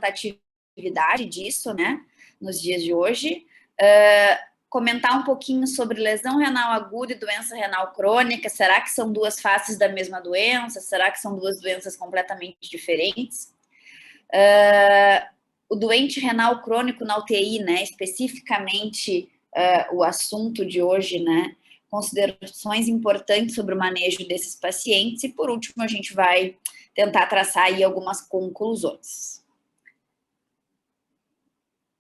representatividade disso, né, nos dias de hoje. Comentar um pouquinho sobre lesão renal aguda e doença renal crônica. Será que são duas faces da mesma doença? Será que são duas doenças completamente diferentes? O doente renal crônico na UTI, né, especificamente o assunto de hoje, né, considerações importantes sobre o manejo desses pacientes, e por último a gente vai tentar traçar aí algumas conclusões.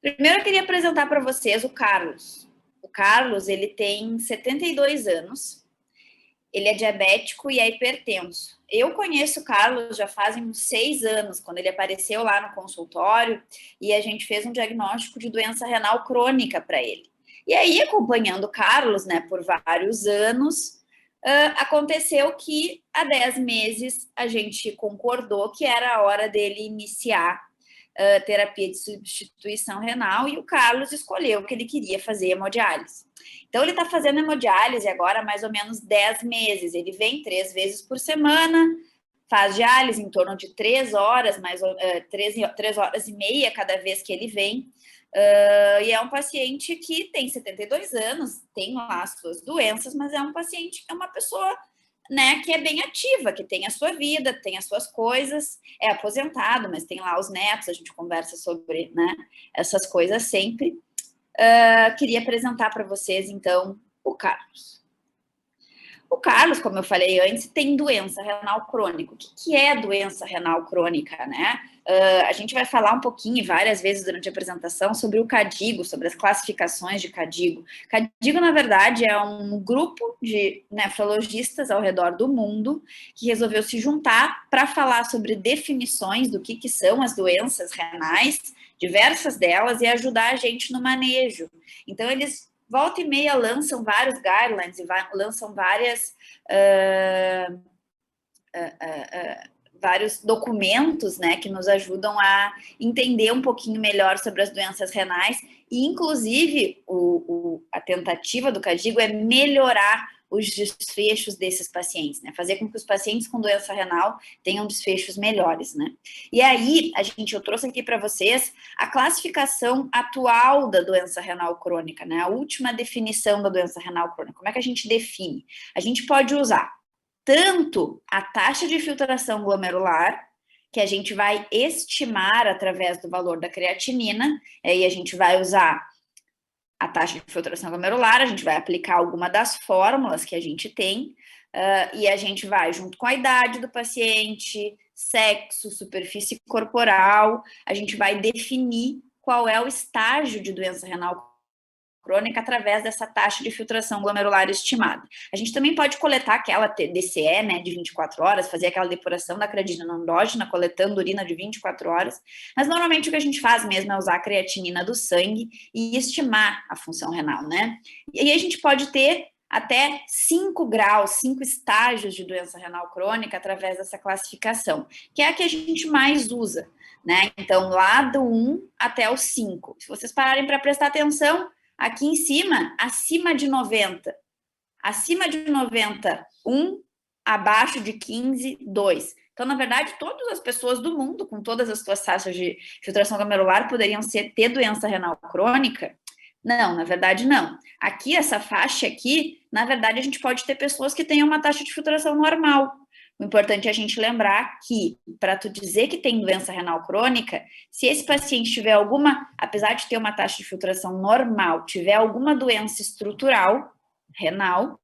Primeiro eu queria apresentar para vocês o Carlos. O Carlos, ele tem 72 anos, ele é diabético e é hipertenso. Eu conheço o Carlos já fazem uns 6 anos, quando ele apareceu lá no consultório e a gente fez um diagnóstico de doença renal crônica para ele. E aí, acompanhando o Carlos, né, por vários anos, aconteceu que há 10 meses a gente concordou que era a hora dele iniciar terapia de substituição renal, e o Carlos escolheu que ele queria fazer hemodiálise. Então, ele está fazendo hemodiálise agora há mais ou menos 10 meses. Ele vem 3 vezes por semana, faz diálise em torno de 3 horas, 3 horas e meia cada vez que ele vem. E é um paciente que tem 72 anos, tem lá as suas doenças, mas é um paciente, é uma pessoa, né, que é bem ativa, que tem a sua vida, tem as suas coisas, é aposentado, mas tem lá os netos, a gente conversa sobre, né, essas coisas sempre. Queria apresentar para vocês, então, o Carlos. O Carlos, como eu falei antes, tem doença renal crônica. O que é doença renal crônica, né? A gente vai falar um pouquinho, várias vezes durante a apresentação, sobre o CADIGO, sobre as classificações de CADIGO. CADIGO, na verdade, é um grupo de nefrologistas ao redor do mundo que resolveu se juntar para falar sobre definições do que são as doenças renais, diversas delas, e ajudar a gente no manejo. Então, eles volta e meia lançam vários guidelines e lançam vários documentos, né, que nos ajudam a entender um pouquinho melhor sobre as doenças renais, e inclusive a tentativa do CADIGO é melhorar os desfechos desses pacientes, né, fazer com que os pacientes com doença renal tenham desfechos melhores, né. E aí, eu trouxe aqui para vocês a classificação atual da doença renal crônica, né, a última definição da doença renal crônica. Como é que a gente define? A gente pode usar tanto a taxa de filtração glomerular, que a gente vai estimar através do valor da creatinina, aí a gente vai usar a taxa de filtração glomerular, a gente vai aplicar alguma das fórmulas que a gente tem, e a gente vai, junto com a idade do paciente, sexo, superfície corporal, a gente vai definir qual é o estágio de doença renal crônica através dessa taxa de filtração glomerular estimada. A gente também pode coletar aquela DCE, né, de 24 horas, fazer aquela depuração da creatinina endógena, coletando urina de 24 horas, mas normalmente o que a gente faz mesmo é usar a creatinina do sangue e estimar a função renal, né? E aí a gente pode ter até 5 graus, 5 estágios de doença renal crônica através dessa classificação, que é a que a gente mais usa, né? Então, lá do 1 até o 5. Se vocês pararem para prestar atenção, aqui em cima, acima de 90. Acima de 90, 1. Abaixo de 15, 2. Então, na verdade, todas as pessoas do mundo, com todas as suas taxas de filtração glomerular, poderiam ter doença renal crônica? Não, na verdade, não. Aqui, essa faixa aqui, na verdade, a gente pode ter pessoas que tenham uma taxa de filtração normal. O importante é a gente lembrar que, para tu dizer que tem doença renal crônica, se esse paciente tiver alguma, apesar de ter uma taxa de filtração normal, tiver alguma doença estrutural renal,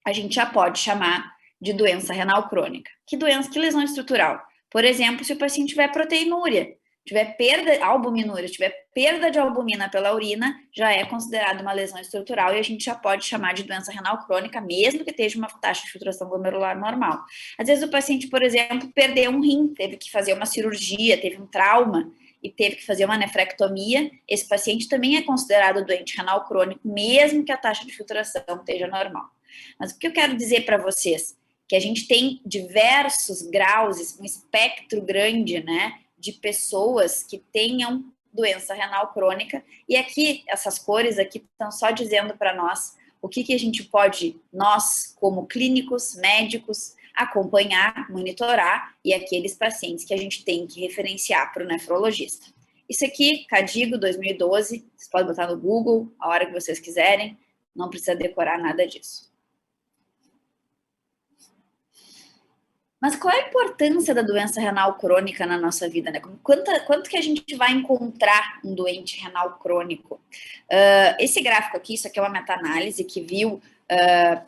a gente já pode chamar de doença renal crônica. Que lesão estrutural? Por exemplo, se o paciente tiver proteinúria, tiver albuminúria, tiver perda de albumina pela urina, já é considerado uma lesão estrutural e a gente já pode chamar de doença renal crônica, mesmo que esteja uma taxa de filtração glomerular normal. Às vezes o paciente, por exemplo, perdeu um rim, teve que fazer uma cirurgia, teve um trauma e teve que fazer uma nefrectomia, esse paciente também é considerado doente renal crônico, mesmo que a taxa de filtração esteja normal. Mas o que eu quero dizer para vocês? Que a gente tem diversos graus, um espectro grande, né, de pessoas que tenham doença renal crônica, e aqui, essas cores aqui estão só dizendo para nós o que a gente pode, nós, como clínicos, médicos, acompanhar, monitorar, e aqueles pacientes que a gente tem que referenciar para o nefrologista. Isso aqui, KDIGO 2012, vocês podem botar no Google a hora que vocês quiserem, não precisa decorar nada disso. Mas qual é a importância da doença renal crônica na nossa vida, né? Quanto que a gente vai encontrar um doente renal crônico? Esse gráfico aqui, isso aqui é uma meta-análise que viu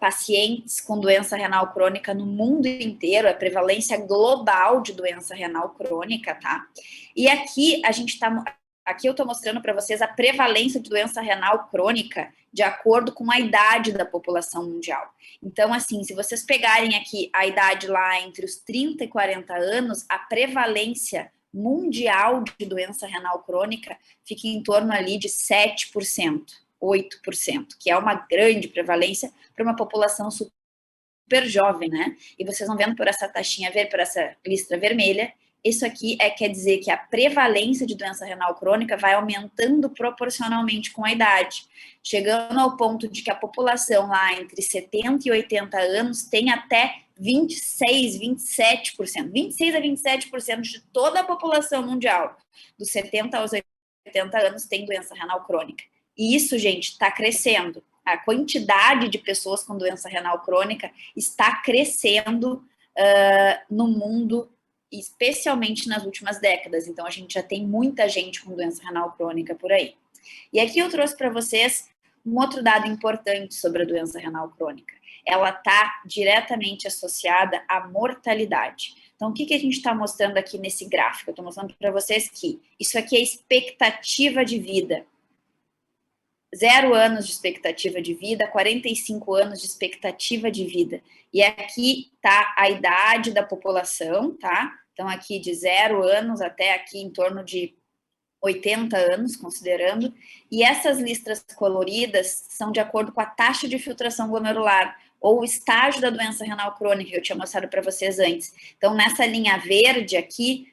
pacientes com doença renal crônica no mundo inteiro, a prevalência global de doença renal crônica, tá? E aqui aqui eu estou mostrando para vocês a prevalência de doença renal crônica de acordo com a idade da população mundial. Então, assim, se vocês pegarem aqui a idade lá entre os 30 e 40 anos, a prevalência mundial de doença renal crônica fica em torno ali de 7%, 8%, que é uma grande prevalência para uma população super jovem, né? E vocês vão vendo por essa taxinha, por essa listra vermelha, isso aqui quer dizer que a prevalência de doença renal crônica vai aumentando proporcionalmente com a idade, chegando ao ponto de que a população lá entre 70 e 80 anos tem até 26, 27%, 26 a 27% de toda a população mundial, dos 70 aos 80 anos, tem doença renal crônica. E isso, gente, está crescendo. A quantidade de pessoas com doença renal crônica está crescendo no mundo, especialmente nas últimas décadas. Então, a gente já tem muita gente com doença renal crônica por aí. E aqui eu trouxe para vocês um outro dado importante sobre a doença renal crônica. Ela está diretamente associada à mortalidade. Então, o que a gente está mostrando aqui nesse gráfico? Eu estou mostrando para vocês que isso aqui é expectativa de vida. 0 anos de expectativa de vida, 45 anos de expectativa de vida. E aqui está a idade da população, tá? Então, aqui de 0 anos até aqui em torno de 80 anos, considerando. E essas listras coloridas são de acordo com a taxa de filtração glomerular, ou o estágio da doença renal crônica, que eu tinha mostrado para vocês antes. Então, nessa linha verde aqui,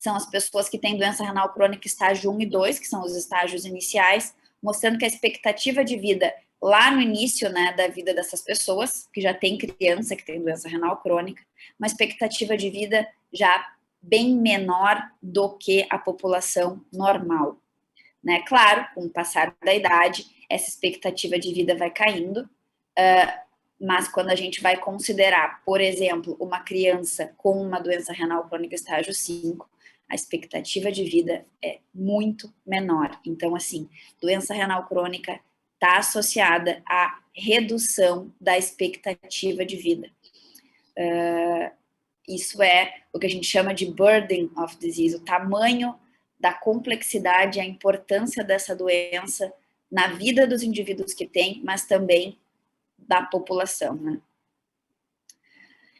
são as pessoas que têm doença renal crônica estágio 1 e 2, que são os estágios iniciais, mostrando que a expectativa de vida lá no início, né, da vida dessas pessoas, que já tem criança que tem doença renal crônica, uma expectativa de vida já bem menor do que a população normal, né? Claro, com o passar da idade, essa expectativa de vida vai caindo, mas quando a gente vai considerar, por exemplo, uma criança com uma doença renal crônica estágio 5, a expectativa de vida é muito menor. Então, assim, doença renal crônica está associada à redução da expectativa de vida. Isso é o que a gente chama de burden of disease, o tamanho da complexidade, a importância dessa doença na vida dos indivíduos que têm, mas também da população, né?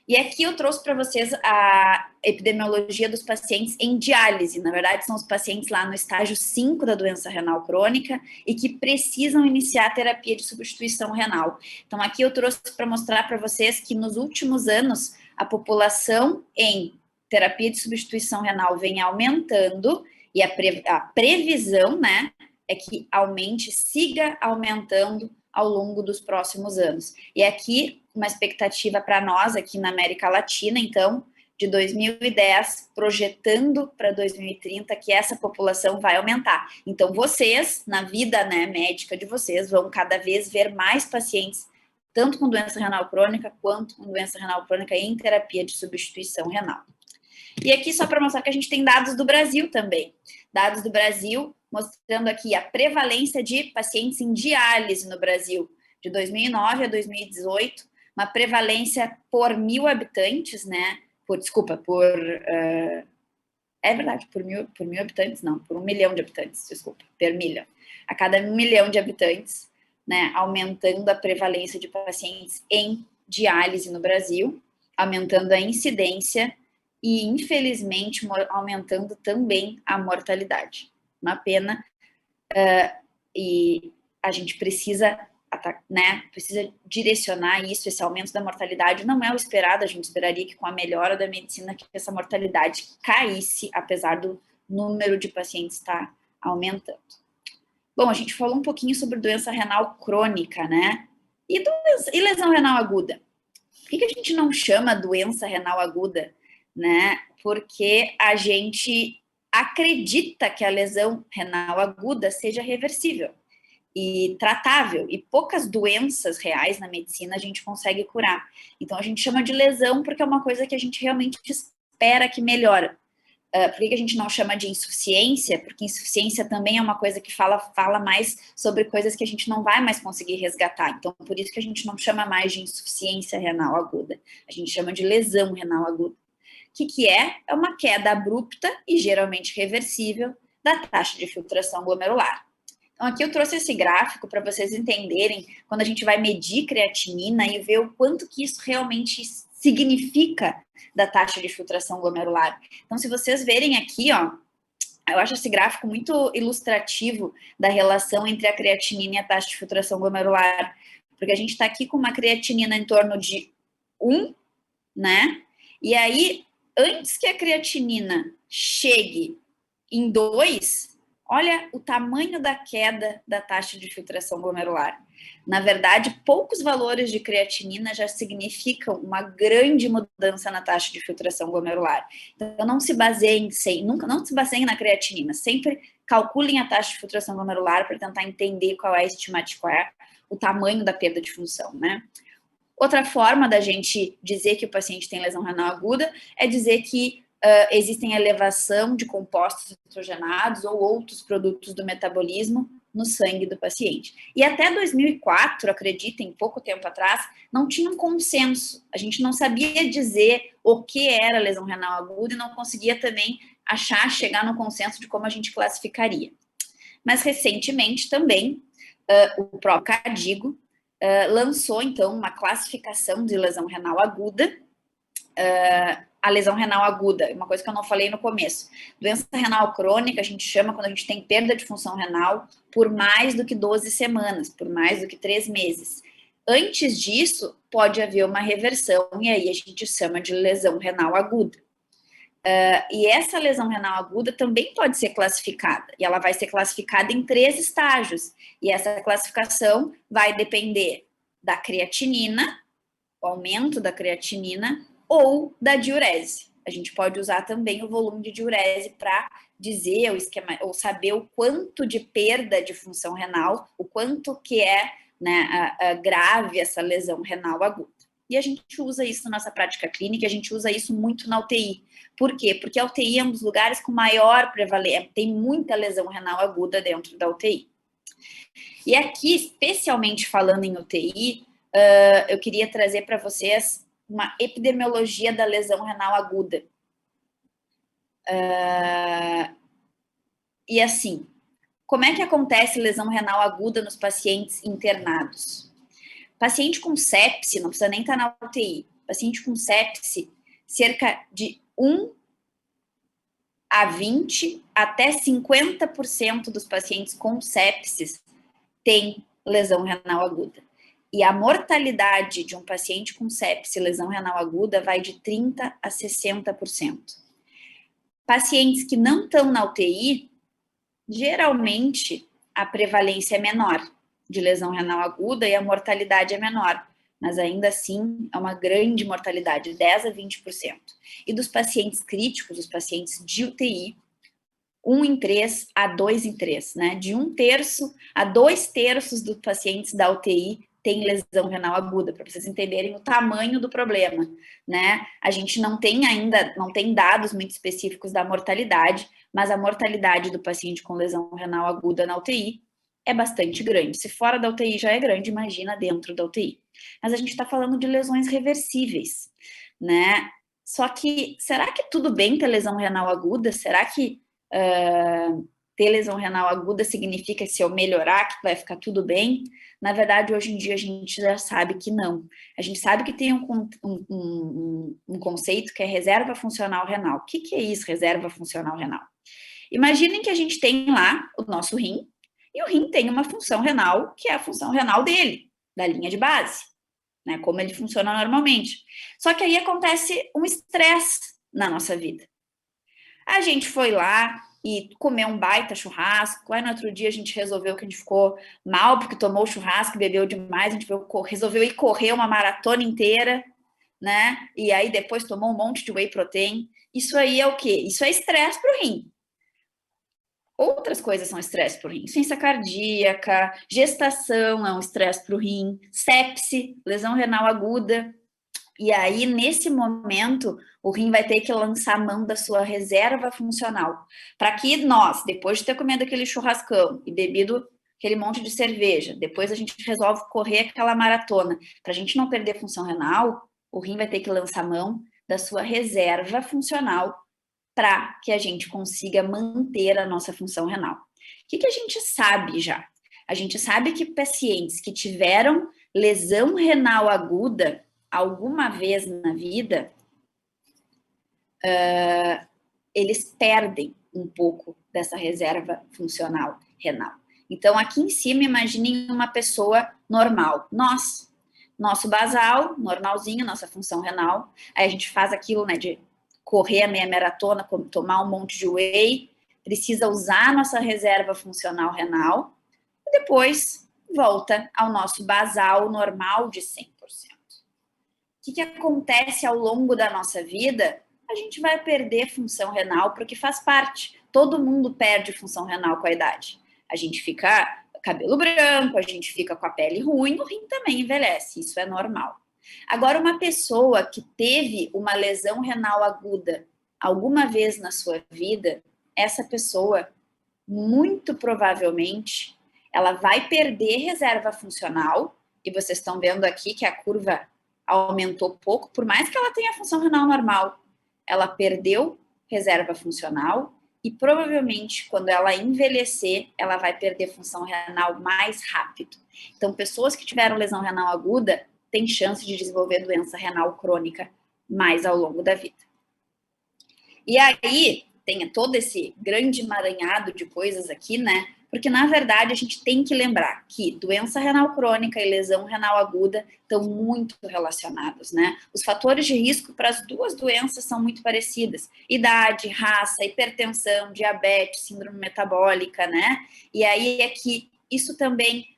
E aqui eu trouxe para vocês a epidemiologia dos pacientes em diálise. Na verdade, são os pacientes lá no estágio 5 da doença renal crônica e que precisam iniciar a terapia de substituição renal. Então, aqui eu trouxe para mostrar para vocês que nos últimos anos, a população em terapia de substituição renal vem aumentando e a previsão, né, é que siga aumentando ao longo dos próximos anos. E aqui, uma expectativa para nós aqui na América Latina, então, de 2010, projetando para 2030 que essa população vai aumentar. Então, vocês, na vida, né, médica de vocês, vão cada vez ver mais pacientes, tanto com doença renal crônica, quanto com doença renal crônica em terapia de substituição renal. E aqui, só para mostrar que a gente tem dados do Brasil também. Dados do Brasil, mostrando aqui a prevalência de pacientes em diálise no Brasil, de 2009 a 2018, uma prevalência por 1.000 habitantes, né? Por 1.000 habitantes, não, por 1 milhão de habitantes, desculpa, per milhão. A cada 1 milhão de habitantes, né, aumentando a prevalência de pacientes em diálise no Brasil, aumentando a incidência e, infelizmente, aumentando também a mortalidade. Uma pena, e a gente precisa, né, precisa direcionar isso, esse aumento da mortalidade não é o esperado, a gente esperaria que com a melhora da medicina que essa mortalidade caísse, apesar do número de pacientes estar aumentando. Bom, a gente falou um pouquinho sobre doença renal crônica, né, e lesão renal aguda. Por que a gente não chama doença renal aguda, né? Porque a gente acredita que a lesão renal aguda seja reversível e tratável, e poucas doenças reais na medicina a gente consegue curar. Então a gente chama de lesão porque é uma coisa que a gente realmente espera que melhora. Por que a gente não chama de insuficiência? Porque insuficiência também é uma coisa que fala mais sobre coisas que a gente não vai mais conseguir resgatar. Então, por isso que a gente não chama mais de insuficiência renal aguda. A gente chama de lesão renal aguda. O que é? É uma queda abrupta e geralmente reversível da taxa de filtração glomerular. Então, aqui eu trouxe esse gráfico para vocês entenderem quando a gente vai medir creatinina e ver o quanto que isso realmente significa da taxa de filtração glomerular. Então, se vocês verem aqui, ó, eu acho esse gráfico muito ilustrativo da relação entre a creatinina e a taxa de filtração glomerular, porque a gente está aqui com uma creatinina em torno de 1, né? E aí, antes que a creatinina chegue em 2, olha o tamanho da queda da taxa de filtração glomerular. Na verdade, poucos valores de creatinina já significam uma grande mudança na taxa de filtração glomerular. Então, não se baseiem não se baseiem na creatinina. Sempre calculem a taxa de filtração glomerular para tentar entender qual é a estimativa, qual é o tamanho da perda de função, né? Outra forma da gente dizer que o paciente tem lesão renal aguda é dizer que existem elevação de compostos nitrogenados ou outros produtos do metabolismo no sangue do paciente. E até 2004, acreditem, pouco tempo atrás, não tinha um consenso. A gente não sabia dizer o que era lesão renal aguda e não conseguia também chegar no consenso de como a gente classificaria. Mas recentemente também, o próprio CADIGO lançou, então, uma classificação de lesão renal aguda. A lesão renal aguda, uma coisa que eu não falei no começo. Doença renal crônica, a gente chama quando a gente tem perda de função renal por mais do que 12 semanas, por mais do que 3 meses. Antes disso, pode haver uma reversão, e aí a gente chama de lesão renal aguda. E essa lesão renal aguda também pode ser classificada, e ela vai ser classificada em 3 estágios, e essa classificação vai depender da creatinina, o aumento da creatinina, ou da diurese. A gente pode usar também o volume de diurese para dizer o esquema, ou saber o quanto de perda de função renal, o quanto que é, né, grave essa lesão renal aguda. E a gente usa isso na nossa prática clínica, a gente usa isso muito na UTI. Por quê? Porque a UTI é um dos lugares com maior prevalência, tem muita lesão renal aguda dentro da UTI. E aqui, especialmente falando em UTI, eu queria trazer para vocês uma epidemiologia da lesão renal aguda. E assim, como é que acontece lesão renal aguda nos pacientes internados? Paciente com sepse, não precisa nem estar na UTI, paciente com sepse, cerca de 1 a 20 até 50% dos pacientes com sepsis têm lesão renal aguda. E a mortalidade de um paciente com sepse e lesão renal aguda vai de 30% a 60%. Pacientes que não estão na UTI, geralmente a prevalência é menor de lesão renal aguda e a mortalidade é menor, mas ainda assim é uma grande mortalidade, 10% a 20%. E dos pacientes críticos, os pacientes de UTI, 1 em 3 a 2 em 3, né? De 1/3 a 2/3 dos pacientes da UTI tem lesão renal aguda, para vocês entenderem o tamanho do problema, né? A gente não tem dados muito específicos da mortalidade, mas a mortalidade do paciente com lesão renal aguda na UTI é bastante grande. Se fora da UTI já é grande, imagina dentro da UTI. Mas a gente está falando de lesões reversíveis, né? Só que, será que tudo bem ter lesão renal aguda? Será que ter lesão renal aguda significa que se eu melhorar que vai ficar tudo bem? Na verdade, hoje em dia a gente já sabe que não. A gente sabe que tem um conceito que é reserva funcional renal. O que é isso, reserva funcional renal? Imaginem que a gente tem lá o nosso rim, e o rim tem uma função renal, que é a função renal dele, da linha de base, né? Como ele funciona normalmente. Só que aí acontece um estresse na nossa vida. A gente foi lá e comeu um baita churrasco, aí no outro dia a gente resolveu que a gente ficou mal porque tomou churrasco, bebeu demais, a gente resolveu ir correr uma maratona inteira, né? E aí depois tomou um monte de whey protein. Isso aí é o quê? Isso é estresse para o rim. Outras coisas são estresse para o rim. Insuficiência cardíaca, gestação é um estresse para o rim, sepse, lesão renal aguda. E aí, nesse momento, o rim vai ter que lançar a mão da sua reserva funcional. Para que nós, depois de ter comido aquele churrascão e bebido aquele monte de cerveja, depois a gente resolve correr aquela maratona, para a gente não perder função renal, o rim vai ter que lançar a mão da sua reserva funcional para que a gente consiga manter a nossa função renal. O que a gente sabe já? A gente sabe que pacientes que tiveram lesão renal aguda alguma vez na vida, eles perdem um pouco dessa reserva funcional renal. Então, aqui em cima, imaginem uma pessoa normal. Nosso basal, normalzinho, nossa função renal. Aí a gente faz aquilo, né, de correr a meia maratona, tomar um monte de whey, precisa usar a nossa reserva funcional renal, e depois volta ao nosso basal normal de 100%. O que acontece ao longo da nossa vida? A gente vai perder função renal, porque faz parte. Todo mundo perde função renal com a idade. A gente fica cabelo branco, a gente fica com a pele ruim, o rim também envelhece, isso é normal. Agora, uma pessoa que teve uma lesão renal aguda alguma vez na sua vida, essa pessoa, muito provavelmente, ela vai perder reserva funcional, e vocês estão vendo aqui que a curva aumentou pouco, por mais que ela tenha função renal normal, ela perdeu reserva funcional e provavelmente quando ela envelhecer, ela vai perder função renal mais rápido. Então, pessoas que tiveram lesão renal aguda têm chance de desenvolver doença renal crônica mais ao longo da vida. E aí, tem todo esse grande emaranhado de coisas aqui, né? Porque, na verdade, a gente tem que lembrar que doença renal crônica e lesão renal aguda estão muito relacionados, né? Os fatores de risco para as duas doenças são muito parecidas. Idade, raça, hipertensão, diabetes, síndrome metabólica, né? E aí é que isso também,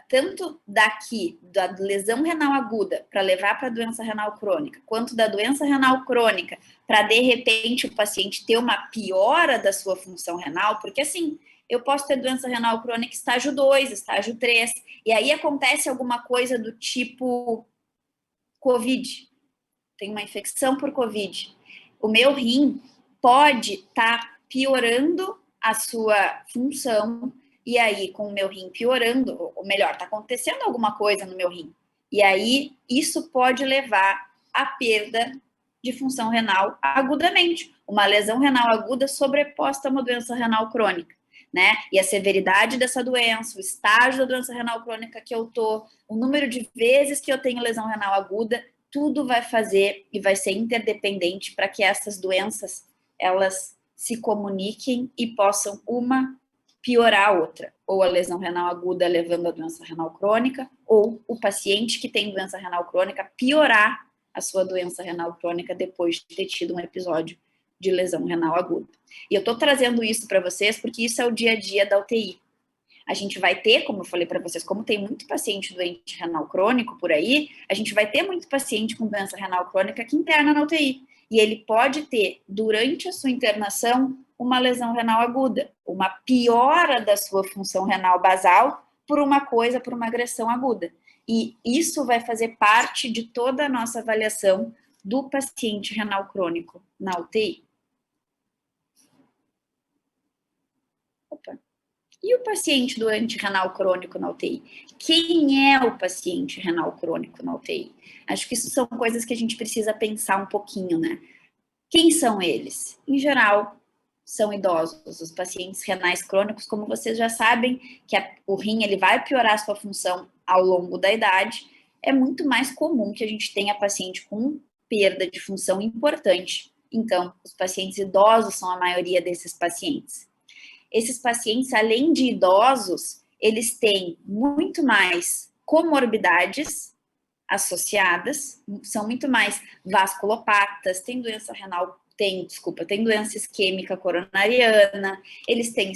tanto daqui, da lesão renal aguda, para levar para a doença renal crônica, quanto da doença renal crônica, para, de repente, o paciente ter uma piora da sua função renal, porque, assim, eu posso ter doença renal crônica estágio 2, estágio 3, e aí acontece alguma coisa do tipo Covid, tem uma infecção por Covid. O meu rim pode estar piorando a sua função, e aí, com o meu rim piorando, ou melhor, está acontecendo alguma coisa no meu rim, e aí isso pode levar à perda de função renal agudamente, uma lesão renal aguda sobreposta a uma doença renal crônica, né? E a severidade dessa doença, o estágio da doença renal crônica que eu tô, o número de vezes que eu tenho lesão renal aguda, tudo vai fazer e vai ser interdependente para que essas doenças, elas se comuniquem e possam uma piorar a outra, ou a lesão renal aguda levando a doença renal crônica, ou o paciente que tem doença renal crônica piorar a sua doença renal crônica depois de ter tido um episódio de lesão renal aguda. E eu estou trazendo isso para vocês porque isso é o dia a dia da UTI. A gente vai ter, como eu falei para vocês, como tem muito paciente doente renal crônico por aí, a gente vai ter muito paciente com doença renal crônica que interna na UTI. E ele pode ter, durante a sua internação, uma lesão renal aguda, uma piora da sua função renal basal por uma coisa, por uma agressão aguda. E isso vai fazer parte de toda a nossa avaliação do paciente renal crônico na UTI. Opa. E o paciente doente renal crônico na UTI? Quem é o paciente renal crônico na UTI? Acho que isso são coisas que a gente precisa pensar um pouquinho, né? Quem são eles? Em geral, são idosos. Os pacientes renais crônicos, como vocês já sabem, que o rim ele vai piorar a sua função ao longo da idade, é muito mais comum que a gente tenha paciente com perda de função importante. Então, os pacientes idosos são a maioria desses pacientes. Esses pacientes, além de idosos, eles têm muito mais comorbidades associadas, são muito mais vasculopatas, tem doença renal, tem doença isquêmica coronariana, eles têm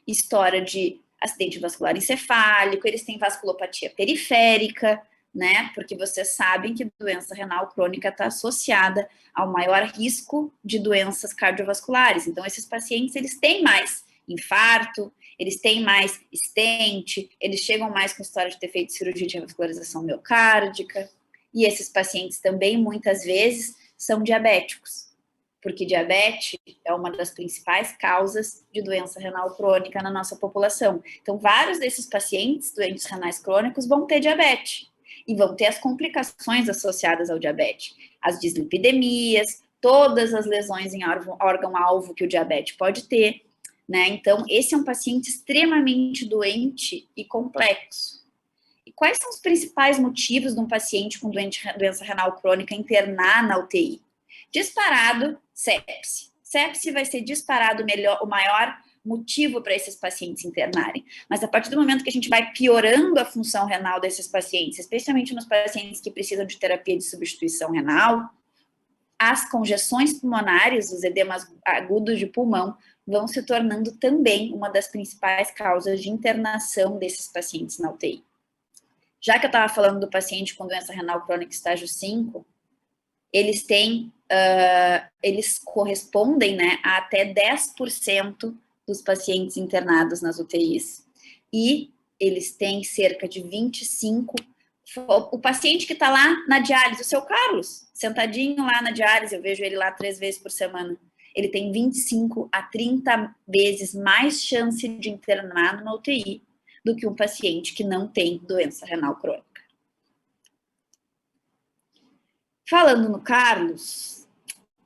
história de acidente vascular encefálico, eles têm vasculopatia periférica, né? Porque vocês sabem que doença renal crônica está associada ao maior risco de doenças cardiovasculares. Então, esses pacientes, eles têm mais infarto, eles têm mais stent, eles chegam mais com história de ter feito cirurgia de revascularização miocárdica. E esses pacientes também, muitas vezes, são diabéticos, porque diabetes é uma das principais causas de doença renal crônica na nossa população. Então, vários desses pacientes doentes renais crônicos vão ter diabetes e vão ter as complicações associadas ao diabetes, as dislipidemias, todas as lesões em órgão-alvo que o diabetes pode ter, né? Então, esse é um paciente extremamente doente e complexo. E quais são os principais motivos de um paciente com doença renal crônica internar na UTI? Disparado, sepse. Sepse vai ser disparado o maior motivo para esses pacientes internarem. Mas a partir do momento que a gente vai piorando a função renal desses pacientes, especialmente nos pacientes que precisam de terapia de substituição renal, as conjeções pulmonares, os edemas agudos de pulmão, vão se tornando também uma das principais causas de internação desses pacientes na UTI. Já que eu estava falando do paciente com doença renal crônica estágio 5, eles têm, eles correspondem, né, a até 10% dos pacientes internados nas UTIs. E eles têm cerca de 25%. O paciente que está lá na diálise, o seu Carlos, sentadinho lá na diálise, eu vejo ele lá 3 vezes por semana, ele tem 25 a 30 vezes mais chance de internar numa UTI do que um paciente que não tem doença renal crônica. Falando no Carlos,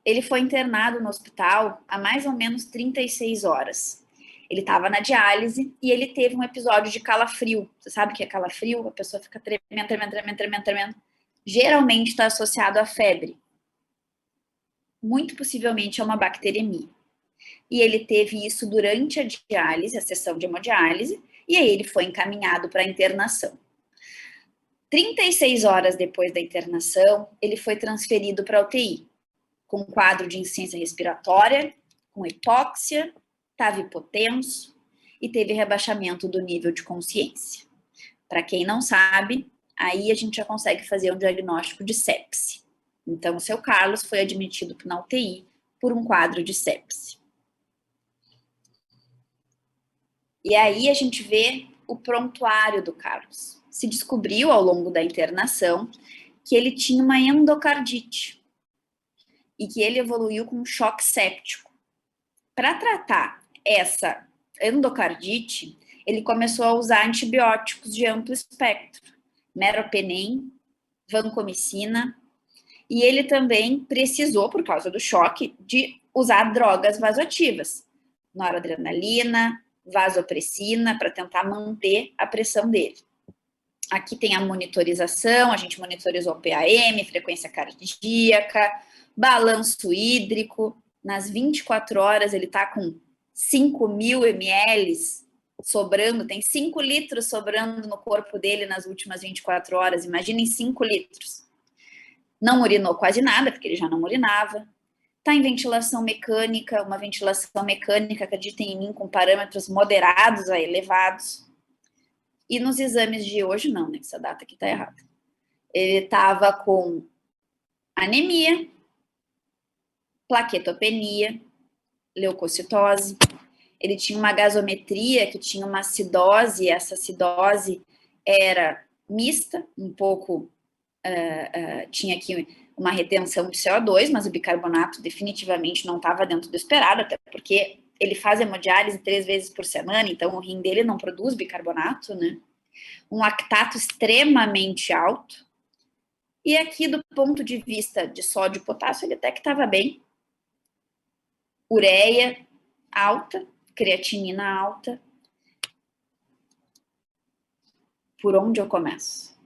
ele foi internado no hospital há mais ou menos 36 horas. Ele estava na diálise e ele teve um episódio de calafrio. Você sabe o que é calafrio? A pessoa fica tremendo. Geralmente está associado à febre. Muito possivelmente é uma bacteremia. E ele teve isso durante a diálise, a sessão de hemodiálise, e aí ele foi encaminhado para a internação. 36 horas depois da internação, ele foi transferido para a UTI, com quadro de insuficiência respiratória, com hipóxia, estava hipotenso e teve rebaixamento do nível de consciência. Para quem não sabe, aí a gente já consegue fazer um diagnóstico de sepse. Então, o seu Carlos foi admitido na UTI por um quadro de sepse. E aí a gente vê o prontuário do Carlos. Se descobriu ao longo da internação que ele tinha uma endocardite e que ele evoluiu com um choque séptico. Para tratar essa endocardite, ele começou a usar antibióticos de amplo espectro, meropenem, vancomicina, e ele também precisou, por causa do choque, de usar drogas vasoativas, noradrenalina, vasopressina, para tentar manter a pressão dele. Aqui tem a monitorização, a gente monitorizou o PAM, frequência cardíaca, balanço hídrico. Nas 24 horas ele está com 5.000 ml sobrando, tem 5 litros sobrando no corpo dele nas últimas 24 horas, imaginem 5 litros. Não urinou quase nada, porque ele já não urinava. Está em ventilação mecânica, uma ventilação mecânica, acreditem em mim, com parâmetros moderados a elevados. E nos exames de hoje, não, né? Essa data aqui está errada. Ele estava com anemia, plaquetopenia, leucocitose. Ele tinha uma gasometria que tinha uma acidose, essa acidose era mista, um pouco, tinha aqui uma retenção de CO2, mas o bicarbonato definitivamente não estava dentro do esperado, até porque ele faz hemodiálise 3 vezes por semana, então o rim dele não produz bicarbonato, né? Um lactato extremamente alto. E aqui, do ponto de vista de sódio e potássio, ele até que estava bem. Ureia alta, creatinina alta. Por onde eu começo?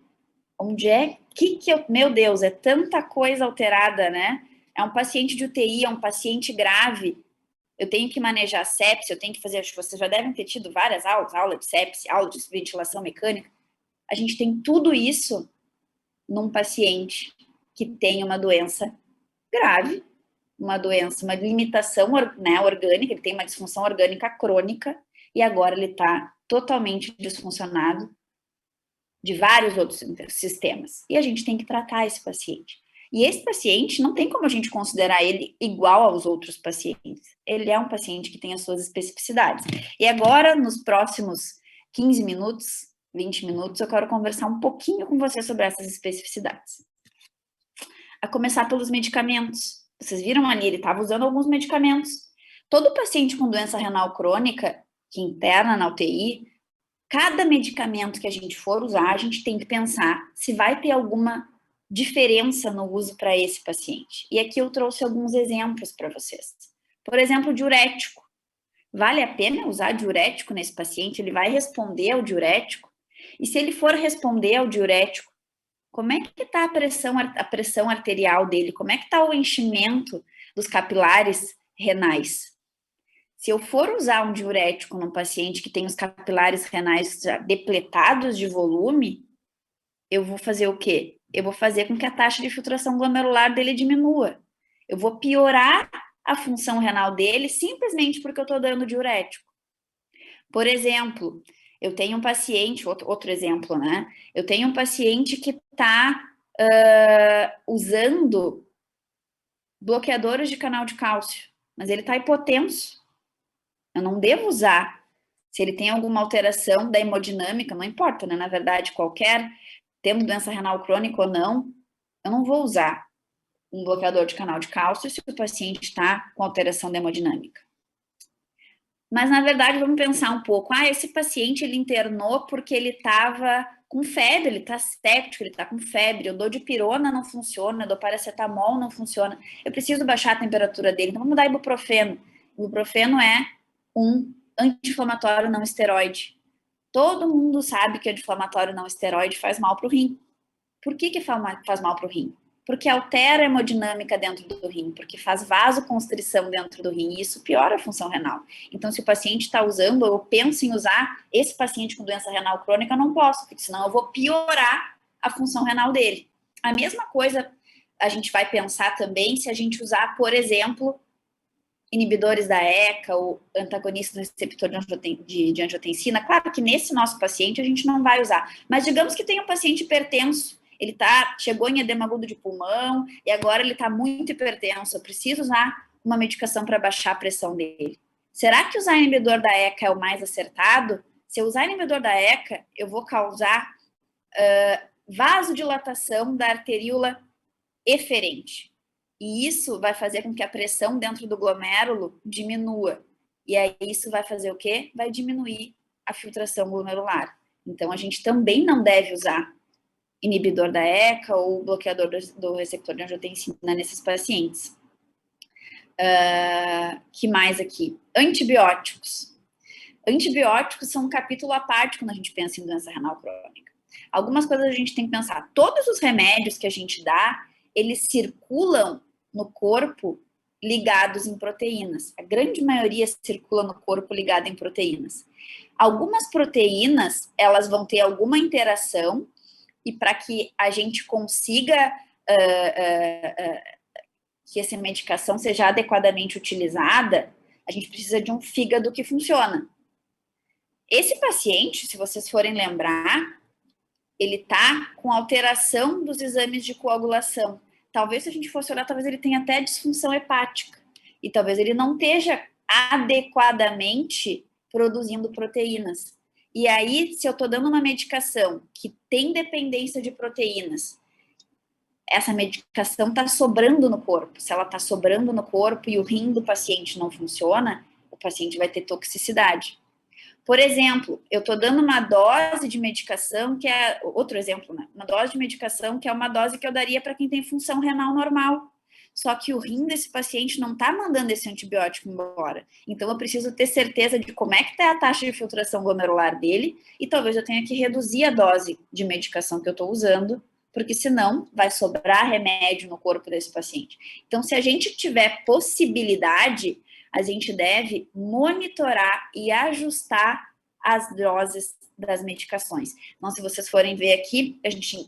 Onde é que eu... Meu Deus, é tanta coisa alterada, né? É um paciente de UTI, é um paciente grave. Eu tenho que manejar sepse, eu tenho que fazer... Acho que vocês já devem ter tido várias aulas, aula de sepse, aula de ventilação mecânica. A gente tem tudo isso num paciente que tem uma doença grave, uma doença, uma limitação, né, orgânica, ele tem uma disfunção orgânica crônica e agora ele está totalmente disfuncionado de vários outros sistemas. E a gente tem que tratar esse paciente. E esse paciente, não tem como a gente considerar ele igual aos outros pacientes. Ele é um paciente que tem as suas especificidades. E agora, nos próximos 15 minutos, 20 minutos, eu quero conversar um pouquinho com você sobre essas especificidades. A começar pelos medicamentos. Vocês viram ali, ele estava usando alguns medicamentos. Todo paciente com doença renal crônica, que interna na UTI, cada medicamento que a gente for usar, a gente tem que pensar se vai ter alguma diferença no uso para esse paciente. E aqui eu trouxe alguns exemplos para vocês. Por exemplo, diurético. Vale a pena usar diurético nesse paciente? Ele vai responder ao diurético? E se ele for responder ao diurético, como é que está a pressão arterial dele? Como é que está o enchimento dos capilares renais? Se eu for usar um diurético num paciente que tem os capilares renais depletados de volume, eu vou fazer o quê? Eu vou fazer com que a taxa de filtração glomerular dele diminua. Eu vou piorar a função renal dele simplesmente porque eu estou dando diurético. Por exemplo, eu tenho um paciente, outro exemplo, né? Eu tenho um paciente que está usando bloqueadores de canal de cálcio, mas ele está hipotenso. Eu não devo usar. Se ele tem alguma alteração da hemodinâmica, não importa, né? Na verdade, tendo doença renal crônica ou não, eu não vou usar um bloqueador de canal de cálcio se o paciente está com alteração da hemodinâmica. Mas, na verdade, vamos pensar um pouco. Esse paciente, ele internou porque ele estava com febre, ele está séptico, ele está com febre. Eu dou dipirona, não funciona, eu dou paracetamol, não funciona. Eu preciso baixar a temperatura dele, então vamos dar ibuprofeno. Ibuprofeno é um anti-inflamatório não esteroide. Todo mundo sabe que anti-inflamatório não esteroide faz mal para o rim. Por que faz mal para o rim? Porque altera a hemodinâmica dentro do rim, porque faz vasoconstrição dentro do rim, e isso piora a função renal. Então, se o paciente está usando, ou eu penso em usar, esse paciente com doença renal crônica, eu não posso, porque senão eu vou piorar a função renal dele. A mesma coisa a gente vai pensar também se a gente usar, por exemplo, inibidores da ECA ou antagonistas do receptor de angiotensina. Claro que nesse nosso paciente a gente não vai usar, mas digamos que tem um paciente hipertenso, ele chegou em edema agudo de pulmão e agora ele está muito hipertenso, eu preciso usar uma medicação para baixar a pressão dele. Será que usar inibidor da ECA é o mais acertado? Se eu usar inibidor da ECA, eu vou causar vasodilatação da arteríola eferente. E isso vai fazer com que a pressão dentro do glomérulo diminua. E aí isso vai fazer o quê? Vai diminuir a filtração glomerular. Então, a gente também não deve usar inibidor da ECA ou bloqueador do receptor de angiotensina nesses pacientes. Que mais aqui? Antibióticos. Antibióticos são um capítulo à parte quando a gente pensa em doença renal crônica. Algumas coisas a gente tem que pensar. Todos os remédios que a gente dá, eles circulam no corpo ligados em proteínas. A grande maioria circula no corpo ligada em proteínas. Algumas proteínas, elas vão ter alguma interação e para que a gente consiga que essa medicação seja adequadamente utilizada, a gente precisa de um fígado que funciona. Esse paciente, se vocês forem lembrar, ele está com alteração dos exames de coagulação. Talvez, se a gente fosse olhar, talvez ele tenha até disfunção hepática. E talvez ele não esteja adequadamente produzindo proteínas. E aí, se eu estou dando uma medicação que tem dependência de proteínas, essa medicação está sobrando no corpo. Se ela está sobrando no corpo e o rim do paciente não funciona, o paciente vai ter toxicidade. Por exemplo, eu estou dando uma dose de medicação que é... Outro exemplo, né? Uma dose de medicação que é uma dose que eu daria para quem tem função renal normal. Só que o rim desse paciente não está mandando esse antibiótico embora. Então, eu preciso ter certeza de como é que está a taxa de filtração glomerular dele e talvez eu tenha que reduzir a dose de medicação que eu estou usando, porque senão vai sobrar remédio no corpo desse paciente. Então, se a gente tiver possibilidade, a gente deve monitorar e ajustar as doses das medicações. Então, se vocês forem ver aqui,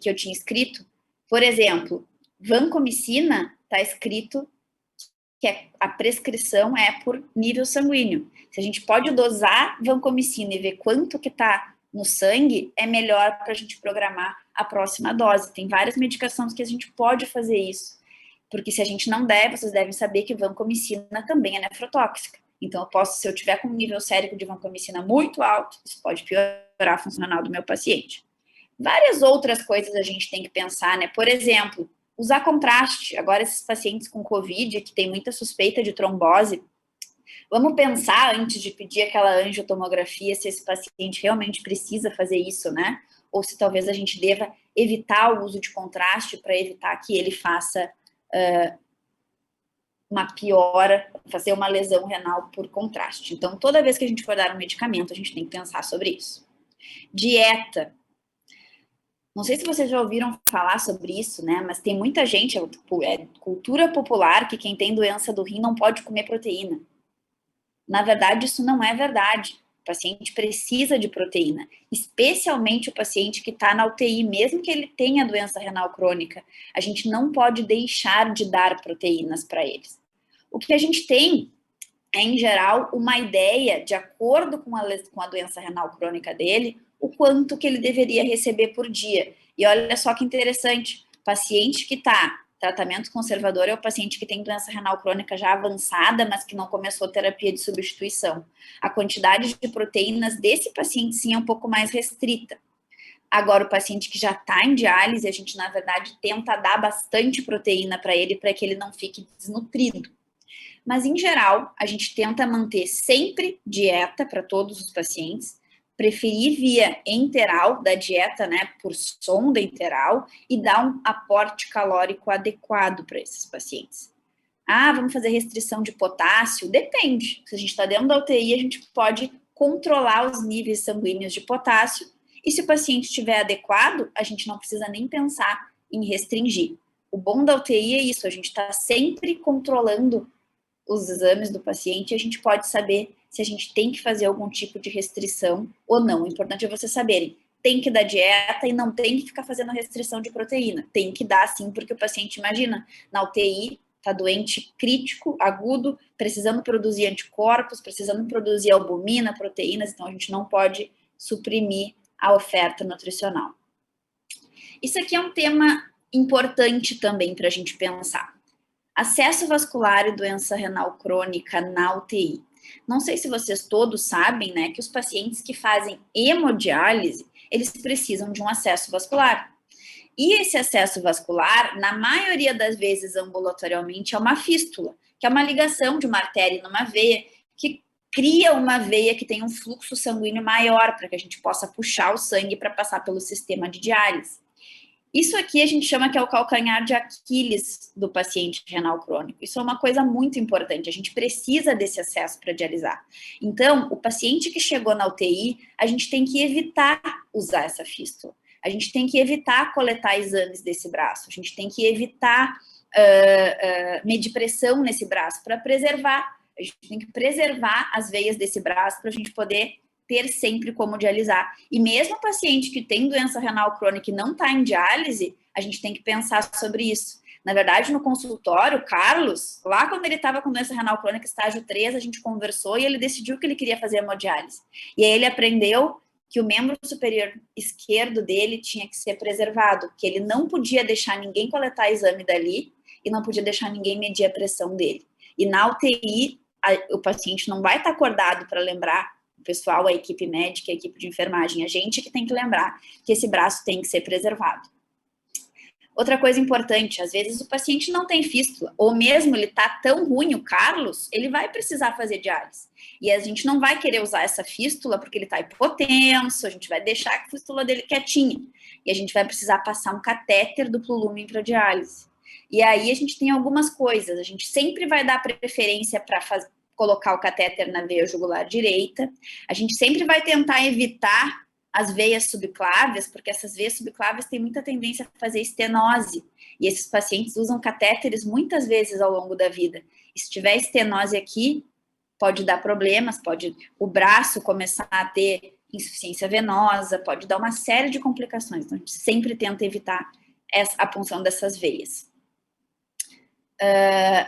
que eu tinha escrito, por exemplo, vancomicina, está escrito que a prescrição é por nível sanguíneo. Se a gente pode dosar vancomicina e ver quanto que está no sangue, é melhor para a gente programar a próxima dose. Tem várias medicações que a gente pode fazer isso, porque se a gente não der, vocês devem saber que vancomicina também é nefrotóxica. Então, se eu tiver com um nível sérico de vancomicina muito alto, isso pode piorar a funcional do meu paciente. Várias outras coisas a gente tem que pensar, né? Por exemplo, usar contraste. Agora, esses pacientes com COVID, que tem muita suspeita de trombose, vamos pensar antes de pedir aquela angiotomografia se esse paciente realmente precisa fazer isso, né? Ou se talvez a gente deva evitar o uso de contraste para evitar que ele faça uma piora, fazer uma lesão renal por contraste. Então, toda vez que a gente for dar um medicamento, a gente tem que pensar sobre isso. Dieta. Não sei se vocês já ouviram falar sobre isso, né? Mas tem muita gente, é cultura popular, que quem tem doença do rim não pode comer proteína. Na verdade, isso não é verdade. O paciente precisa de proteína, especialmente o paciente que está na UTI, mesmo que ele tenha doença renal crônica. A gente não pode deixar de dar proteínas para eles. O que a gente tem é, em geral, uma ideia, de acordo com a doença renal crônica dele, o quanto que ele deveria receber por dia. E olha só que interessante, paciente que está tratamento conservador é o paciente que tem doença renal crônica já avançada, mas que não começou terapia de substituição. A quantidade de proteínas desse paciente, sim, é um pouco mais restrita. Agora, o paciente que já está em diálise, a gente, na verdade, tenta dar bastante proteína para que ele não fique desnutrido. Mas, em geral, a gente tenta manter sempre dieta para todos os pacientes, preferir via enteral da dieta, né, por sonda enteral, e dar um aporte calórico adequado para esses pacientes. Ah, vamos fazer restrição de potássio? Depende. Se a gente está dentro da UTI, a gente pode controlar os níveis sanguíneos de potássio, e se o paciente estiver adequado, a gente não precisa nem pensar em restringir. O bom da UTI é isso, a gente está sempre controlando os exames do paciente, a gente pode saber se a gente tem que fazer algum tipo de restrição ou não. O importante é vocês saberem, tem que dar dieta e não tem que ficar fazendo restrição de proteína. Tem que dar sim, porque o paciente, imagina, na UTI, tá doente crítico, agudo, precisando produzir anticorpos, precisando produzir albumina, proteínas, então a gente não pode suprimir a oferta nutricional. Isso aqui é um tema importante também para a gente pensar. Acesso vascular e doença renal crônica na UTI. Não sei se vocês todos sabem, né, que os pacientes que fazem hemodiálise, eles precisam de um acesso vascular. E esse acesso vascular, na maioria das vezes ambulatorialmente, é uma fístula, que é uma ligação de uma artéria numa veia, que cria uma veia que tem um fluxo sanguíneo maior, para que a gente possa puxar o sangue para passar pelo sistema de diálise. Isso aqui a gente chama que é o calcanhar de Aquiles do paciente renal crônico. Isso é uma coisa muito importante, a gente precisa desse acesso para dialisar. Então, o paciente que chegou na UTI, a gente tem que evitar usar essa fístula. A gente tem que evitar coletar exames desse braço, a gente tem que evitar medir pressão nesse braço para preservar. A gente tem que preservar as veias desse braço para a gente poder ter sempre como dialisar. E mesmo o paciente que tem doença renal crônica e não está em diálise, a gente tem que pensar sobre isso. Na verdade, no consultório, o Carlos, lá quando ele estava com doença renal crônica, estágio 3, a gente conversou e ele decidiu que ele queria fazer hemodiálise. E aí ele aprendeu que o membro superior esquerdo dele tinha que ser preservado, que ele não podia deixar ninguém coletar exame dali e não podia deixar ninguém medir a pressão dele. E na UTI, o paciente não vai estar acordado para lembrar o pessoal, a equipe médica, a equipe de enfermagem, a gente que tem que lembrar que esse braço tem que ser preservado. Outra coisa importante, às vezes o paciente não tem fístula, ou mesmo ele tá tão ruim, o Carlos, ele vai precisar fazer diálise. E a gente não vai querer usar essa fístula porque ele tá hipotenso, a gente vai deixar a fístula dele quietinha. E a gente vai precisar passar um catéter duplo lumen para diálise. E aí a gente tem algumas coisas, a gente sempre vai dar preferência para colocar o catéter na veia jugular direita. A gente sempre vai tentar evitar as veias subclávias, porque essas veias subclávias têm muita tendência a fazer estenose. E esses pacientes usam catéteres muitas vezes ao longo da vida. E se tiver estenose aqui, pode dar problemas, pode o braço começar a ter insuficiência venosa, pode dar uma série de complicações. Então, a gente sempre tenta evitar a punção dessas veias.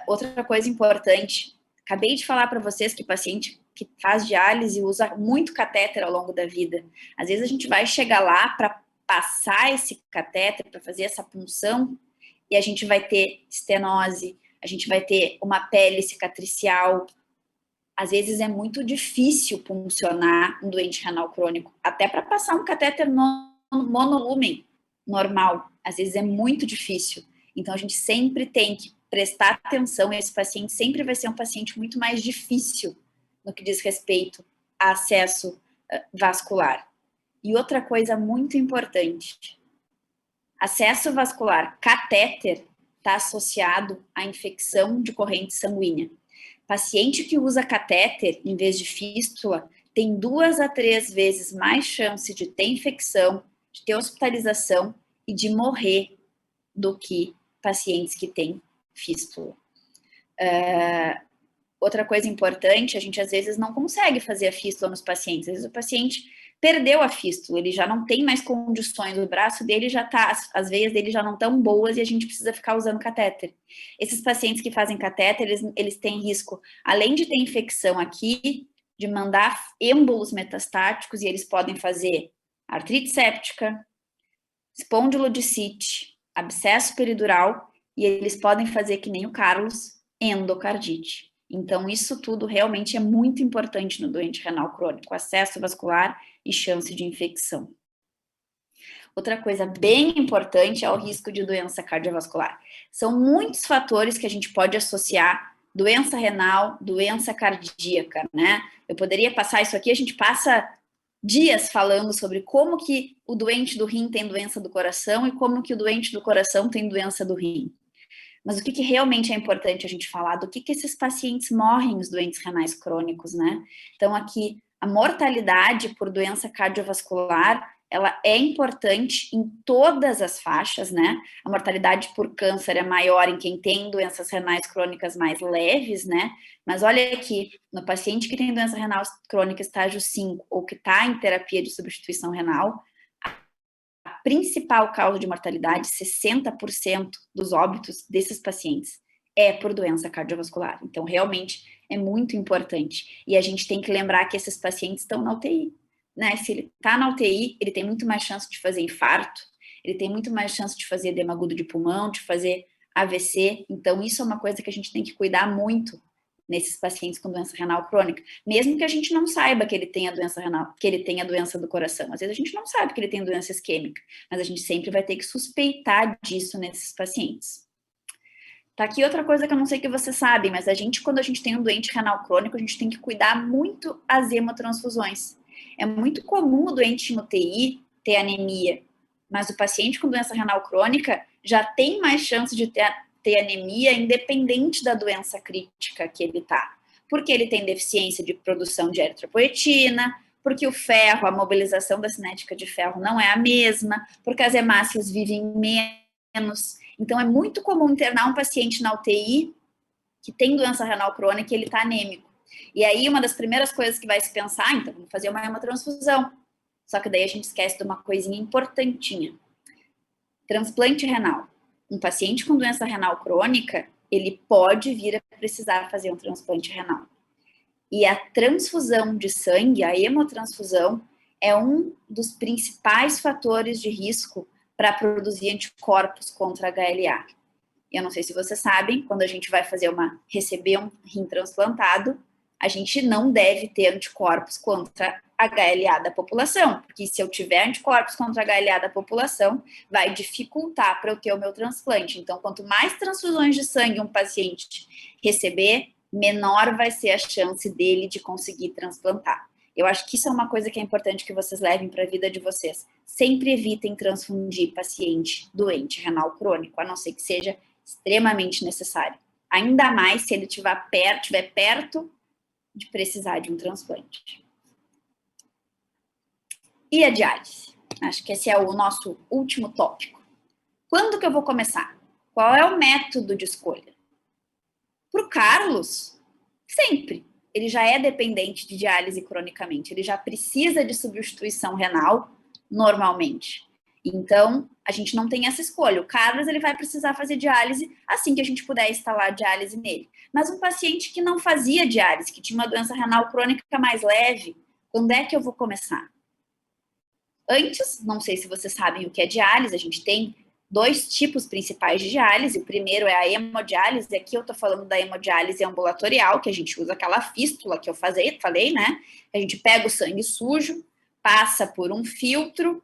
Outra coisa importante, acabei de falar para vocês que o paciente que faz diálise usa muito catéter ao longo da vida. Às vezes a gente vai chegar lá para passar esse catéter, para fazer essa punção, e a gente vai ter estenose, a gente vai ter uma pele cicatricial. Às vezes é muito difícil puncionar um doente renal crônico, até para passar um catéter monolumen normal. Às vezes é muito difícil. Então a gente sempre tem que prestar atenção, e esse paciente sempre vai ser um paciente muito mais difícil no que diz respeito a acesso vascular. E outra coisa muito importante, acesso vascular catéter está associado à infecção de corrente sanguínea. Paciente que usa catéter em vez de fístula tem 2 a 3 vezes mais chance de ter infecção, de ter hospitalização e de morrer do que pacientes que têm fístula. Outra coisa importante, a gente às vezes não consegue fazer a fístula nos pacientes. Às vezes o paciente perdeu a fístula, ele já não tem mais condições, o braço dele já tá, as veias dele já não estão boas e a gente precisa ficar usando catéter. Esses pacientes que fazem catéter, eles têm risco, além de ter infecção aqui, de mandar êmbolos metastáticos, e eles podem fazer artrite séptica, espondilodicite, abscesso peridural, e eles podem fazer, que nem o Carlos, endocardite. Então, isso tudo realmente é muito importante no doente renal crônico, acesso vascular e chance de infecção. Outra coisa bem importante é o risco de doença cardiovascular. São muitos fatores que a gente pode associar doença renal, doença cardíaca, né? Eu poderia passar isso aqui, a gente passa dias falando sobre como que o doente do rim tem doença do coração e como que o doente do coração tem doença do rim. Mas o que realmente é importante a gente falar, do que esses pacientes morrem, os doentes renais crônicos, né? Então, aqui, a mortalidade por doença cardiovascular, ela é importante em todas as faixas, né? A mortalidade por câncer é maior em quem tem doenças renais crônicas mais leves, né? Mas olha aqui, no paciente que tem doença renal crônica estágio 5 ou que está em terapia de substituição renal, a principal causa de mortalidade, 60% dos óbitos desses pacientes é por doença cardiovascular. Então, realmente, é muito importante. E a gente tem que lembrar que esses pacientes estão na UTI, né? Se ele está na UTI, ele tem muito mais chance de fazer infarto, ele tem muito mais chance de fazer edema agudo de pulmão, de fazer AVC. Então, isso é uma coisa que a gente tem que cuidar muito nesses pacientes com doença renal crônica, mesmo que a gente não saiba que ele tem a doença renal, que ele tem a doença do coração. Às vezes a gente não sabe que ele tem doença isquêmica, mas a gente sempre vai ter que suspeitar disso nesses pacientes. Tá aqui outra coisa que eu não sei que você sabe, mas a gente, quando a gente tem um doente renal crônico, a gente tem que cuidar muito as hemotransfusões. É muito comum o doente no UTI ter anemia, mas o paciente com doença renal crônica já tem mais chance de ter anemia independente da doença crítica que ele tá. Porque ele tem deficiência de produção de eritropoetina, porque o ferro, a mobilização da cinética de ferro não é a mesma, porque as hemácias vivem menos. Então, é muito comum internar um paciente na UTI que tem doença renal crônica e ele tá anêmico. E aí, uma das primeiras coisas que vai se pensar, então, vamos fazer uma hemotransfusão. Só que daí a gente esquece de uma coisinha importantinha. Transplante renal. Um paciente com doença renal crônica, ele pode vir a precisar fazer um transplante renal. E a transfusão de sangue, a hemotransfusão, é um dos principais fatores de risco para produzir anticorpos contra HLA. Eu não sei se vocês sabem, quando a gente vai receber um rim transplantado, a gente não deve ter anticorpos contra HLA da população, porque se eu tiver anticorpos contra HLA da população, vai dificultar para eu ter o meu transplante. Então, quanto mais transfusões de sangue um paciente receber, menor vai ser a chance dele de conseguir transplantar. Eu acho que isso é uma coisa que é importante que vocês levem para a vida de vocês. Sempre evitem transfundir paciente doente renal crônico, a não ser que seja extremamente necessário. Ainda mais se ele estiver perto de precisar de um transplante. E a diálise? Acho que esse é o nosso último tópico. Quando que eu vou começar? Qual é o método de escolha? Para o Carlos, sempre. Ele já é dependente de diálise cronicamente. Ele já precisa de substituição renal normalmente. Então, a gente não tem essa escolha. O Carlos, ele vai precisar fazer diálise assim que a gente puder instalar diálise nele. Mas um paciente que não fazia diálise, que tinha uma doença renal crônica mais leve, quando é que eu vou começar? Antes, não sei se vocês sabem o que é diálise, a gente tem 2 tipos principais de diálise. O primeiro é a hemodiálise. Aqui eu tô falando da hemodiálise ambulatorial, que a gente usa aquela fístula que eu falei, né? A gente pega o sangue sujo, passa por um filtro,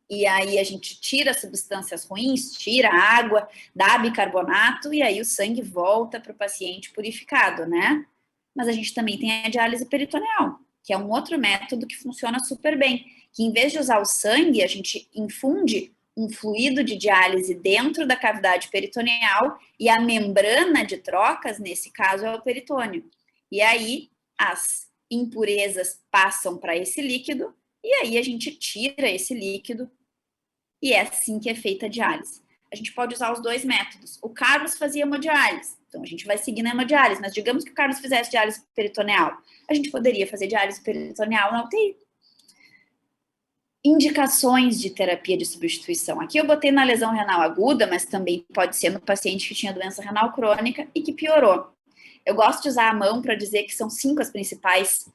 e aí a gente tira as substâncias ruins, tira a água, dá bicarbonato, e aí o sangue volta para o paciente purificado, né? Mas a gente também tem a diálise peritoneal, que é um outro método que funciona super bem, que em vez de usar o sangue, a gente infunde um fluido de diálise dentro da cavidade peritoneal e a membrana de trocas, nesse caso, é o peritônio. E aí as impurezas passam para esse líquido e aí a gente tira esse líquido e é assim que é feita a diálise. A gente pode usar os 2 métodos. O Carlos fazia hemodiálise, então a gente vai seguir na hemodiálise, mas digamos que o Carlos fizesse diálise peritoneal. A gente poderia fazer diálise peritoneal na UTI. Indicações de terapia de substituição. Aqui eu botei na lesão renal aguda, mas também pode ser no paciente que tinha doença renal crônica e que piorou. Eu gosto de usar a mão para dizer que são 5 as principais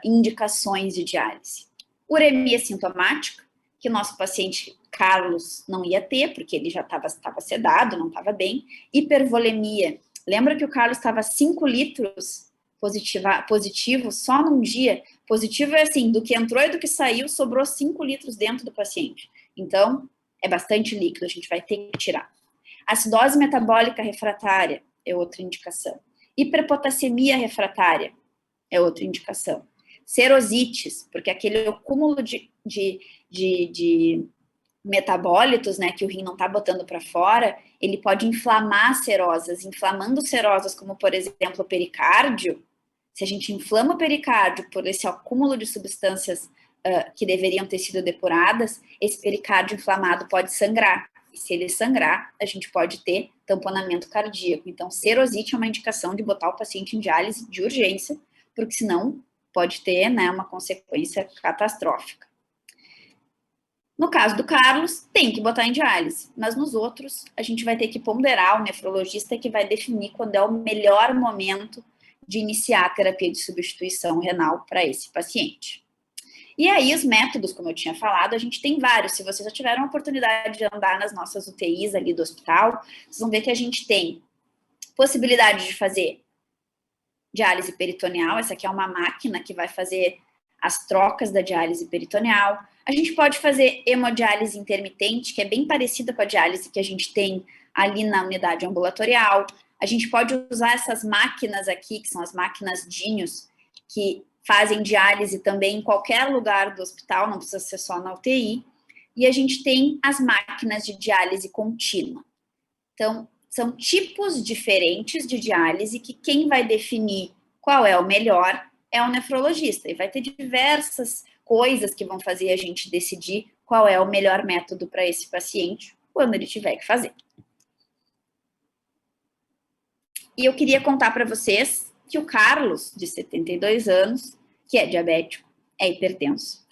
indicações de diálise. Uremia sintomática, que o nosso paciente Carlos não ia ter, porque ele já estava sedado, não estava bem. Hipervolemia. Lembra que o Carlos estava 5 litros positivo só num dia? Positivo é assim, do que entrou e do que saiu, sobrou 5 litros dentro do paciente. Então, é bastante líquido, a gente vai ter que tirar. Acidose metabólica refratária é outra indicação. Hiperpotassemia refratária é outra indicação. Serosites, porque aquele acúmulo de metabólitos, né, que o rim não está botando para fora, ele pode inflamar serosas. Inflamando serosas, como por exemplo o pericárdio, se a gente inflama o pericárdio por esse acúmulo de substâncias que deveriam ter sido depuradas, esse pericárdio inflamado pode sangrar. E se ele sangrar, a gente pode ter tamponamento cardíaco. Então, serosite é uma indicação de botar o paciente em diálise de urgência, porque senão pode ter, né, uma consequência catastrófica. No caso do Carlos, tem que botar em diálise, mas nos outros, a gente vai ter que ponderar, o nefrologista que vai definir quando é o melhor momento de iniciar a terapia de substituição renal para esse paciente. E aí, os métodos, como eu tinha falado, a gente tem vários. Se vocês já tiveram a oportunidade de andar nas nossas UTIs ali do hospital, vocês vão ver que a gente tem possibilidade de fazer diálise peritoneal. Essa aqui é uma máquina que vai fazer as trocas da diálise peritoneal. A gente pode fazer hemodiálise intermitente, que é bem parecida com a diálise que a gente tem ali na unidade ambulatorial. A gente pode usar essas máquinas aqui, que são as máquinas Dinhos, que fazem diálise também em qualquer lugar do hospital, não precisa ser só na UTI. E a gente tem as máquinas de diálise contínua. Então, são tipos diferentes de diálise que quem vai definir qual é o melhor é o nefrologista. E vai ter diversas coisas que vão fazer a gente decidir qual é o melhor método para esse paciente quando ele tiver que fazer. E eu queria contar para vocês que o Carlos, de 72 anos, que é diabético, é hipertenso,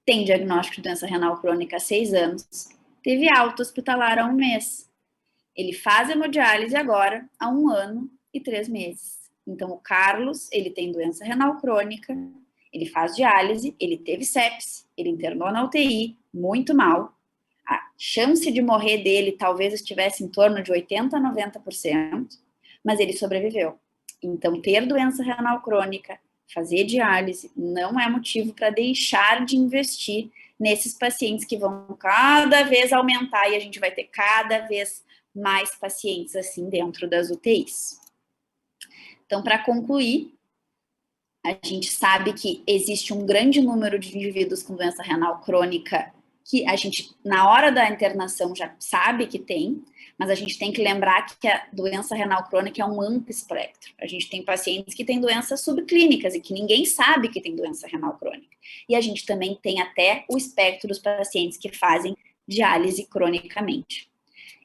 tem diagnóstico de doença renal crônica há 6 anos, teve alta hospitalar há 1 mês. Ele faz hemodiálise agora há 1 ano e 3 meses. Então, o Carlos, ele tem doença renal crônica, ele faz diálise, ele teve sepse, ele internou na UTI, muito mal. A chance de morrer dele talvez estivesse em torno de 80% a 90%, mas ele sobreviveu. Então, ter doença renal crônica, fazer diálise, não é motivo para deixar de investir nesses pacientes que vão cada vez aumentar e a gente vai ter cada vez mais pacientes assim dentro das UTIs. Então, para concluir, a gente sabe que existe um grande número de indivíduos com doença renal crônica que a gente, na hora da internação, já sabe que tem, mas a gente tem que lembrar que a doença renal crônica é um amplo espectro. A gente tem pacientes que têm doenças subclínicas e que ninguém sabe que tem doença renal crônica. E a gente também tem até o espectro dos pacientes que fazem diálise cronicamente.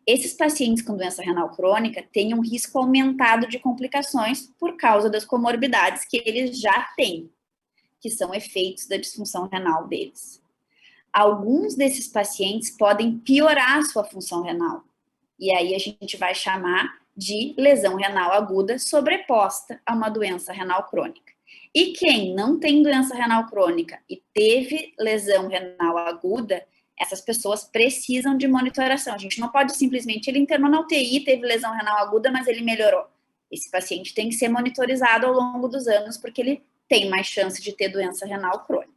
Esses pacientes com doença renal crônica têm um risco aumentado de complicações por causa das comorbidades que eles já têm, que são efeitos da disfunção renal deles. alguns desses pacientes podem piorar a sua função renal. E aí a gente vai chamar de lesão renal aguda sobreposta a uma doença renal crônica. E quem não tem doença renal crônica e teve lesão renal aguda, essas pessoas precisam de monitoração. A gente não pode simplesmente, ele internou na UTI, teve lesão renal aguda, mas ele melhorou. Esse paciente tem que ser monitorizado ao longo dos anos, porque ele tem mais chance de ter doença renal crônica.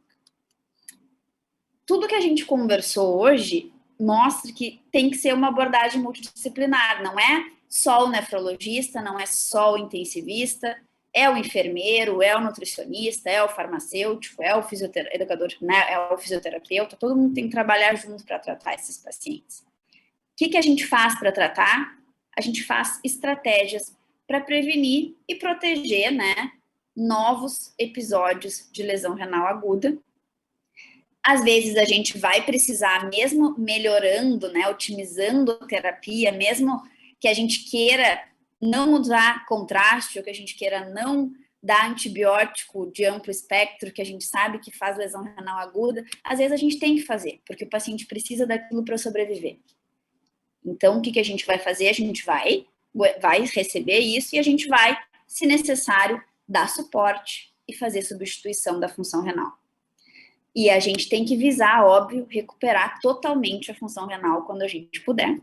Tudo que a gente conversou hoje mostra que tem que ser uma abordagem multidisciplinar, não é só o nefrologista, não é só o intensivista, é o enfermeiro, é o nutricionista, é o farmacêutico, é o educador, né, é o fisioterapeuta, todo mundo tem que trabalhar junto para tratar esses pacientes. O que a gente faz para tratar? A gente faz estratégias para prevenir e proteger, né, novos episódios de lesão renal aguda. Às vezes a gente vai precisar, mesmo melhorando, né, otimizando a terapia, mesmo que a gente queira não usar contraste, ou que a gente queira não dar antibiótico de amplo espectro, que a gente sabe que faz lesão renal aguda, às vezes a gente tem que fazer, porque o paciente precisa daquilo para sobreviver. Então, o que a gente vai fazer? A gente vai receber isso e a gente vai, se necessário, dar suporte e fazer substituição da função renal. E a gente tem que visar, óbvio, recuperar totalmente a função renal quando a gente puder.